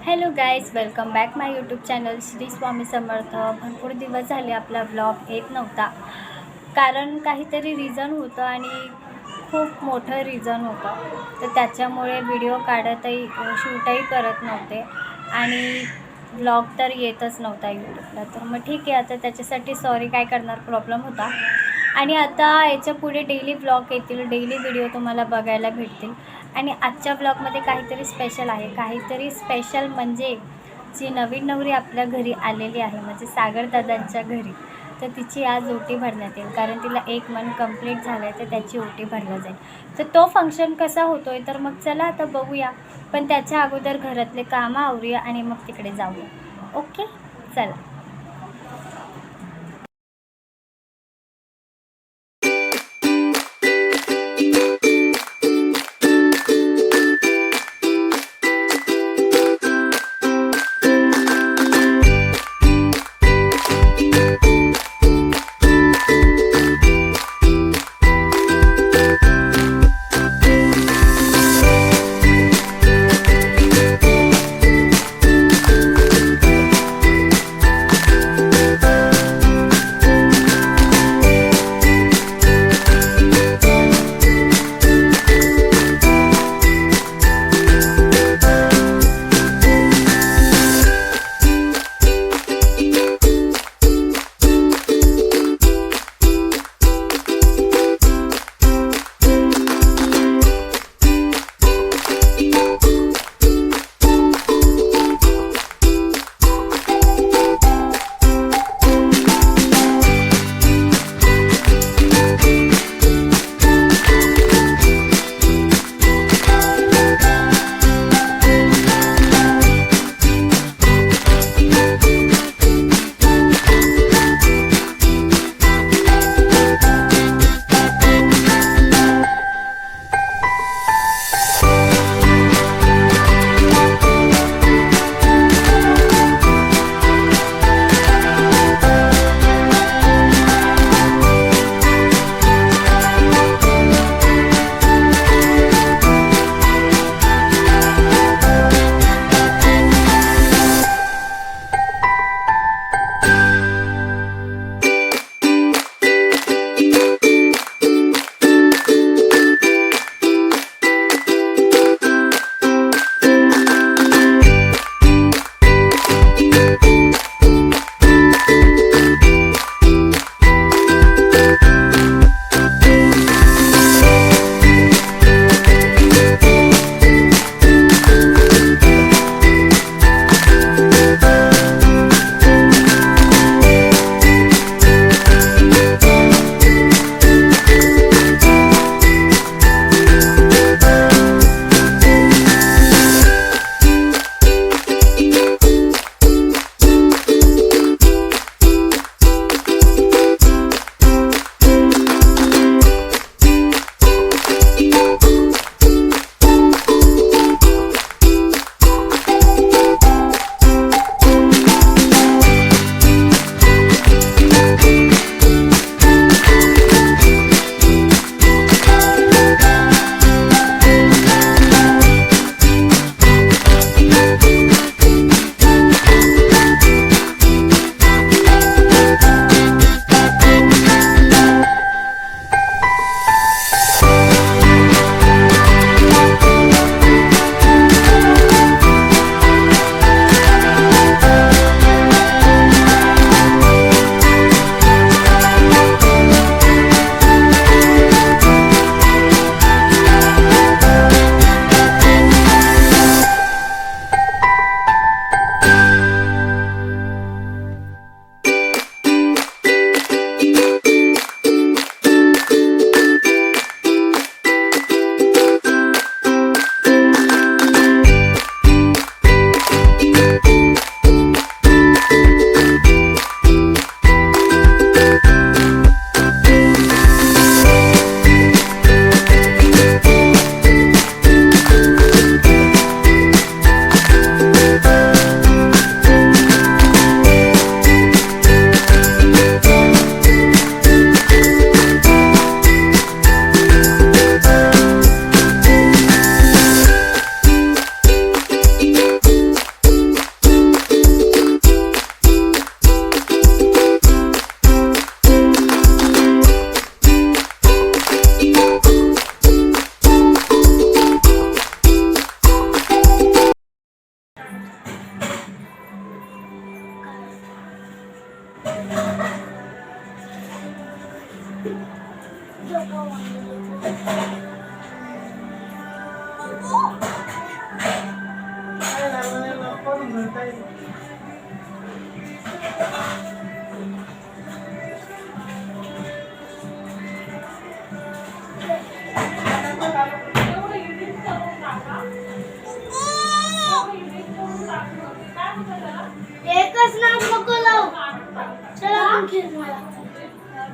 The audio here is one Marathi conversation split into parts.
हॅलो गाईज, वेलकम बॅक माय यूट्यूब चॅनल श्री स्वामी समर्थ. भरपूर दिवस झाले आपला ब्लॉग येत नव्हता, कारण काहीतरी रिझन होतं आणि खूप मोठं रिझन होतं. तर त्याच्यामुळे व्हिडिओ काढतही शूटही करत नव्हते आणि ब्लॉग तर येतच नव्हता यूट्यूबला. तर मग ठीक आहे, आता त्याच्यासाठी सॉरी, काय करणार, प्रॉब्लेम होता. आणि आता याच्या पुढे डेली ब्लॉग येतील, डेली व्हिडिओ तुम्हाला बघायला भेटतील. आणि आजच्या ब्लॉगमध्ये काहीतरी स्पेशल आहे. काहीतरी स्पेशल म्हणजे जी नवीन नवरी आपल्या घरी आलेली आहे, म्हणजे सागरदादांच्या घरी, तर तिची आज ओटी भरण्यात येईल. कारण तिला 1 मंथ कंप्लीट झालं आहे, तर त्याची ओटी भरल्या जाईल. तर तो फंक्शन कसा होतो आहे, तर मग चला आता बघूया. पण त्याच्या अगोदर घरातले कामं आवरूया आणि मग तिकडे जाऊया. ओके, चला.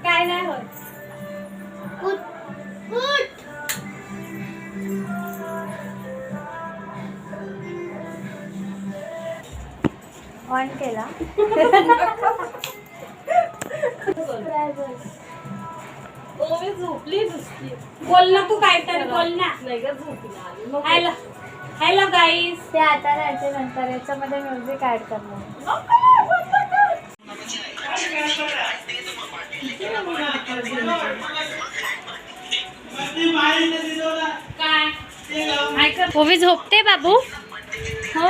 काय नाही होत. ऑन केला. झोपली नुसती. बोल ना तू काय तर बोल ना. नाही ग झोपली. हॅलो हॅलो गाईस. ते आता राहायचे नंतर याच्यामध्ये म्युझिक ऍड करणार. ओवी झोपते बाबू.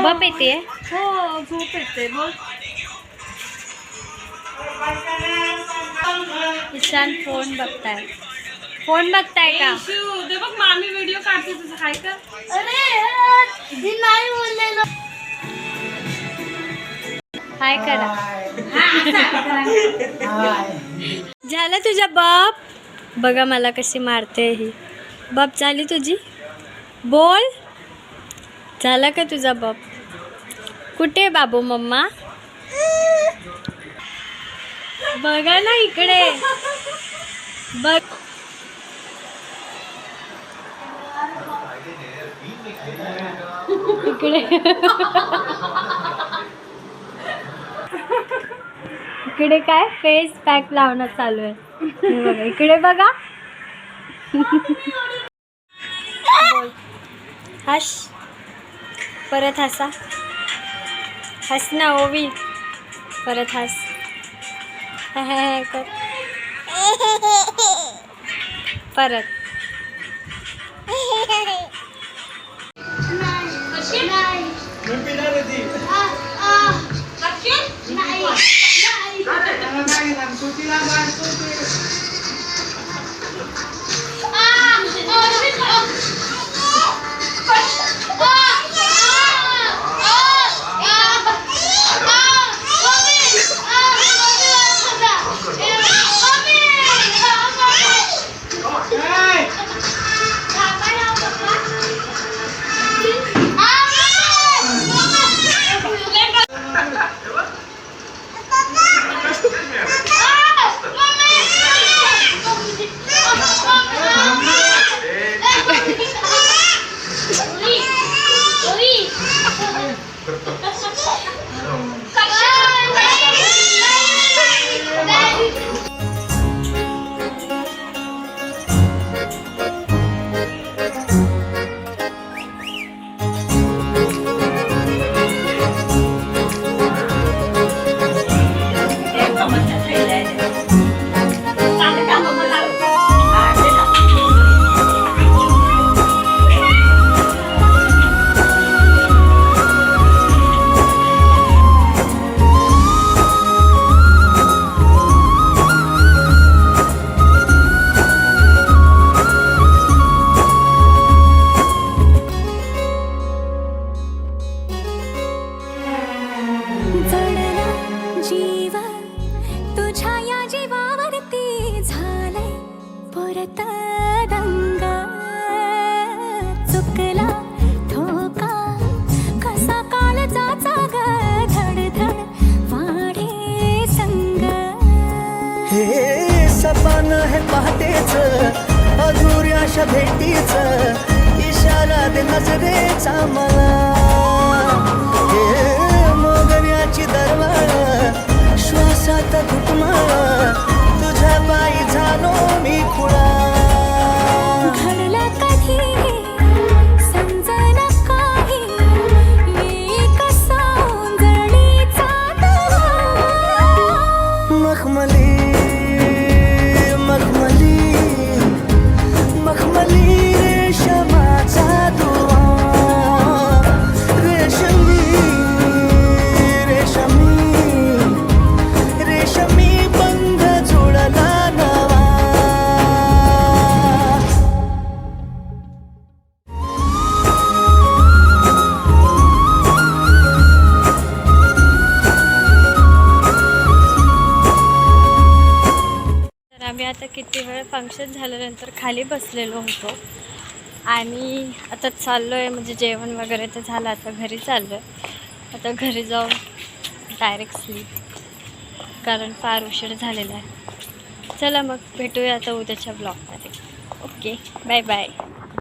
बाप येते. हो झोप येते. बोल. ईशान फोन बघताय. फोन बघताय का? दे बघ मामी व्हिडिओ काढते तुझं. हाय कर. नाही बोललेलो. हाय करा. झालं तुझ्या बाप. बघा मला कशी मारते ही. बाप झाली तुझी. बोल. झाला का तुझा बाप. कुठे बाबू मम्मा. बघा ना इकडे बघ. इकडे इकडे काय फेस पॅक लावणं चालू आहे. हे बघा इकडे बघा. बोल. हस. परत हसा. हस ना ओवी. परत हस. कर. परत. अधुऱ्याशा भेटीच इशारा दे नजरेचा मला. हे मोगऱ्याची दरवाळ श्वासात घुटमाळ तुझ्या पायी झालो मी खुळा. घडलं कधी समजना काही एक सौंदर्याचा मखमली मखमली मखमली रेशमाचा दुआ. रेशमी रेशमी रेशमी बंध जुळला नवा. तर आम्ही आता किती वेळ फंक्शन झाल्यानंतर खाली बसलेलो होतो आणि आता चाललो आहे. म्हणजे जेवण वगैरे तर झालं. आता घरी चाललो आहे. आता घरी जाऊन डायरेक्ट स्लीप. कारण फार उशीर झालेला आहे. चला मग भेटूया आता उद्याच्या ब्लॉगमध्ये. Okay, bye bye.